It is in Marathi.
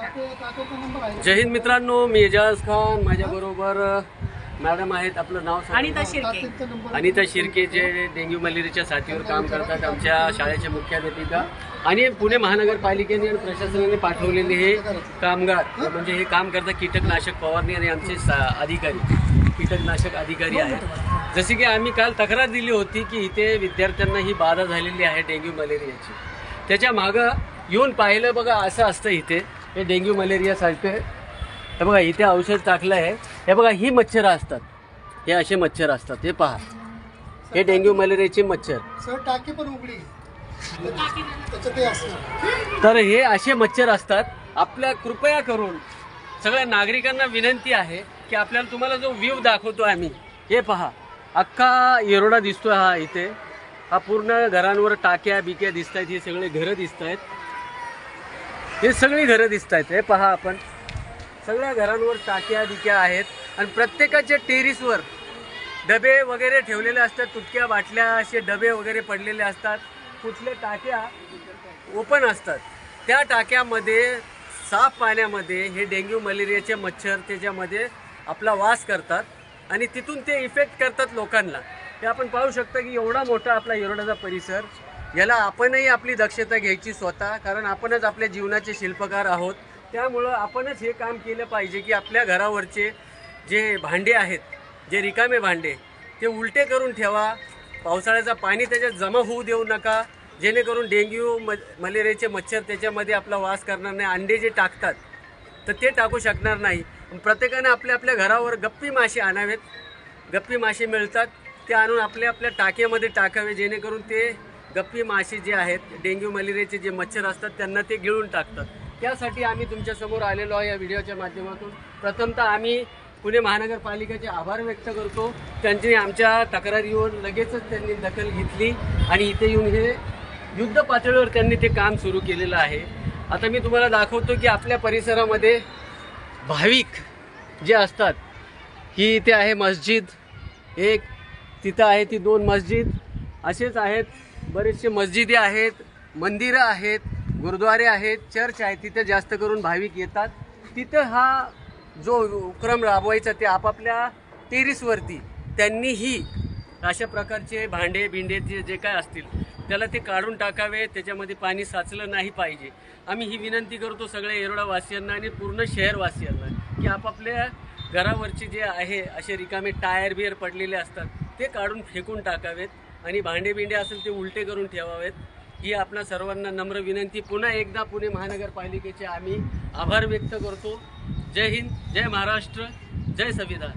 जय हिंद मित्रांनो, मी एजाज खान, माझ्याबरोबर मॅडम आहेत. आपलं नाव अनिता शिर्के, जे डेंग्यू मलेरियाच्या साथीवर काम करतात, आमच्या शाळेचे मुख्याध्यापिका आणि पुणे महानगरपालिकेने आणि प्रशासनाने पाठवलेले हे कामगार, म्हणजे हे काम करतात कीटकनाशक फवारणी आणि आमचे अधिकारी कीटकनाशक अधिकारी आहेत. जसे की आम्ही काल तक्रार दिली होती की इथे विद्यार्थ्यांना ही बाधा झालेली आहे डेंग्यू मलेरियाची. त्याच्या मागं येऊन पाहिलं, बघा असं असतं इथे. हे डेंग्यू मलेरियासारखे हे बघा इथे औषध टाकलं आहे. हे बघा ही मच्छर असतात, हे असे मच्छर असतात. हे पहा, हे डेंग्यू मलेरियाचे मच्छर. टाकी पण उघडी तर हे असे मच्छर असतात. आपल्या कृपया करून सगळ्या नागरिकांना विनंती आहे की आपल्याला तुम्हाला जो व्ह्यू दाखवतो आम्ही, हे पहा, अख्खा येरोडा दिसतोय. हा इथे हा पूर्ण घरांवर टाक्या बिक्या दिसत आहेत. हे सगळे घरं दिसत आहेत, हे सगळी घरं दिसत आहेत. हे पहा, आपण सगळ्या घरांवर टाक्या बिक्या आहेत आणि प्रत्येकाच्या टेरिसवर डबे वगैरे ठेवलेले असतात. तुटक्या बाटल्या असे डबे वगैरे पडलेले असतात. कुठल्या टाक्या ओपन असतात, त्या टाक्यामध्ये साफ पाण्यामध्ये हे डेंग्यू मलेरियाचे मच्छर त्याच्यामध्ये आपला वास करतात आणि तिथून ते इफेक्ट करतात लोकांना. हे आपण पाहू शकता की एवढा मोठा आपला येरोडाचा परिसर, याला आपणही आपली दक्षता घ्यायची स्वतः, कारण आपणच आपल्या जीवनाचे शिल्पकार आहोत. त्यामुळं आपणच हे काम केलं पाहिजे की आपल्या घरावरचे जे भांडे आहेत, जे रिकामे भांडे, ते उलटे करून ठेवा. पावसाळ्याचं पाणी त्याच्यात जमा होऊ देऊ नका, जेणेकरून डेंग्यू मलेरियाचे मच्छर त्याच्यामध्ये आपला वास करणार नाही. अंडे जे टाकतात तर ते टाकू शकणार नाही. प्रत्येकाने आपल्या आपल्या घरावर गप्पी मासे आणावेत. गप्पी मासे मिळतात, ते आणून आपल्या आपल्या टाक्यामध्ये टाकावे, जेणेकरून ते गप्पी मासे जे आहेत, डेंग्यू मलेरियाचे जे मच्छर असतात, त्यांना ते गिळून टाकतात. त्यासाठी आम्ही तुमच्यासमोर आलेलो आहे या व्हिडिओच्या माध्यमातून. प्रथमतः आम्ही पुणे महानगरपालिकेचे आभार व्यक्त करतो. त्यांनी आमच्या तक्रारी येऊन लगेचच त्यांनी दखल घेतली आणि इथे येऊन हे युद्ध पातळीवर त्यांनी ते काम सुरू केलेलं आहे. आता मी तुम्हाला दाखवतो की आपल्या परिसरामध्ये भाविक जे असतात, ही इथे आहे मस्जिद एक, तिथं आहे ती 2 मस्जिद, असेच आहेत बरेचसे मस्जिदी आहेत, मंदिरं आहेत, गुरुद्वारे आहेत, चर्च आहेत. तिथे जास्त करून भाविक येतात. तिथं हा जो उपक्रम राबवायचा ते आपापल्या टेरिसवरती त्यांनीही अशा प्रकारचे भांडे बिंडे जे काय असतील त्याला ते काढून टाकावे. त्याच्यामध्ये पाणी साचलं नाही पाहिजे. आम्ही ही विनंती करतो सगळ्या येरोडावासियांना आणि पूर्ण शहरवासियांना की आपापल्या घरावरचे जे आहे असे रिकामे टायर बियर पडलेले असतात ते काढून फेकून टाकावेत आणि भांडे बिंडे असेल ते उलटे करून ठेवावेत. ही आपणा सर्वांना नम्र विनंती. पुन्हा एकदा पुणे महानगरपालिकेचे आम्ही आभार व्यक्त करतो. जय हिंद, जय महाराष्ट्र, जय संविधान.